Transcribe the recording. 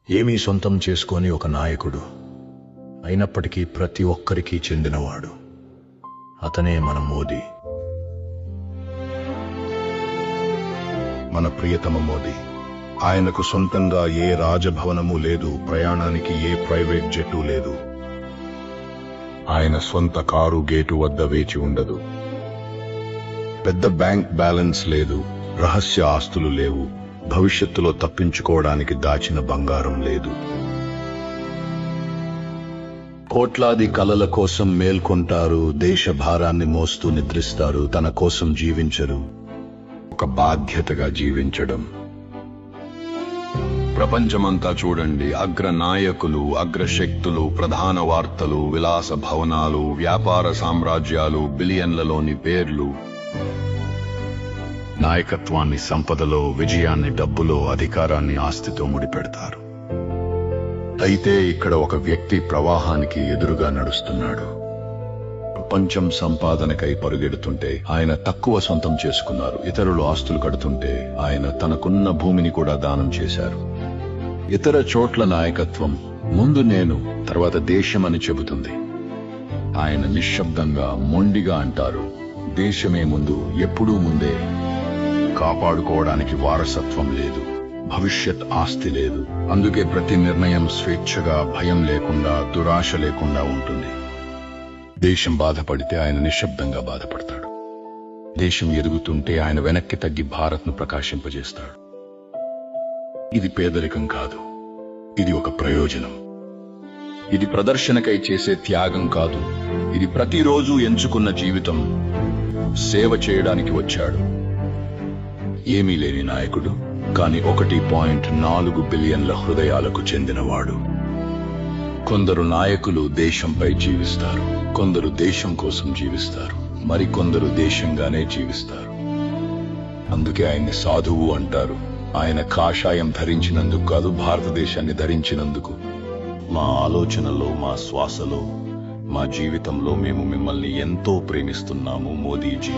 ఏమీ సొంతం చేసుకొని ఒక నాయకుడు, అయినప్పటికీ ప్రతి ఒక్కరికి చెందినవాడు. అతనే మన మోదీ. మన ప్రియతమ మోదీ. ఆయనకు సొంతంగా ఏ రాజభవనము లేదు, ప్రయాణానికి ఏ ప్రైవేట్ జెట్టు లేదు. ఆయన సొంత కారు గేటు వద్ద వేచి ఉండదు. పెద్ద బ్యాంక్ బ్యాలెన్స్ లేదు, రహస్య ఆస్తులు లేవు, భవిష్యత్తులో తప్పించుకోవడానికి దాచిన బంగారం లేదు. కోట్లాది కలల కోసం మేల్కొంటారు, దేశ భారాన్ని మోస్తూ నిద్రిస్తారు, తన కోసం జీవించరు. ఒక బాధ్యతగా జీవించడం. ప్రపంచమంతా చూడండి, అగ్ర నాయకులు, అగ్రశక్తులు, ప్రధాన వార్తలు, విలాస భవనాలు, వ్యాపార సామ్రాజ్యాలు, బిలియన్లలోని పేర్లు. నాయకత్వాన్ని సంపదలో, విజయాన్ని డబ్బులో, అధికారాన్ని ఆస్తితో ముడిపెడతారు. అయితే ఇక్కడ ఒక వ్యక్తి ప్రవాహానికి ఎదురుగా నడుస్తున్నాడు. ప్రపంచం సంపాదనకై పరుగెడుతుంటే ఆయన తక్కువ సొంతం చేసుకున్నారు. ఇతరులు ఆస్తులు కడుతుంటే ఆయన తనకున్న భూమిని కూడా దానం చేశారు. ఇతర చోట్ల నాయకత్వం ముందు నేను, తర్వాత దేశమని చెబుతుంది. ఆయన నిశ్శబ్దంగా, మొండిగా అంటారు, దేశమే ముందు, ఎప్పుడూ ముందే. కాపాడుకోవడానికి వారసత్వం లేదు, భవిష్యత్ ఆస్తి లేదు. అందుకే ప్రతి నిర్ణయం స్వేచ్ఛగా, భయం లేకుండా, దురాశ లేకుండా ఉంటుంది. దేశం బాధపడితే ఆయన నిశ్శబ్దంగా బాధపడతాడు. దేశం ఎదుగుతుంటే ఆయన వెనక్కి తగ్గి భారత్ను ప్రకాశింపజేస్తాడు. ఇది పేదరికం కాదు, ఇది ఒక ప్రయోజనం. ఇది ప్రదర్శనకై చేసే త్యాగం కాదు, ఇది ప్రతిరోజు ఎంచుకున్న జీవితం. సేవ చేయడానికి వచ్చాడు. ఏమీ లేని నాయకుడు, కాని 1.4 బిలియన్ల హృదయాలకు చెందినవాడు. కొందరు నాయకులు దేశంపై జీవిస్తారు, కొందరు దేశం కోసం జీవిస్తారు, మరికొందరు దేశంగానే జీవిస్తారు. అందుకే ఆయన్ని సాధువు అంటారు. ఆయన కాషాయం ధరించినందుకు కాదు, భారతదేశాన్ని ధరించినందుకు. మా ఆలోచనలో, మా శ్వాసలో, మా జీవితంలో మేము మిమ్మల్ని ఎంతో ప్రేమిస్తున్నాము మోదీజీ.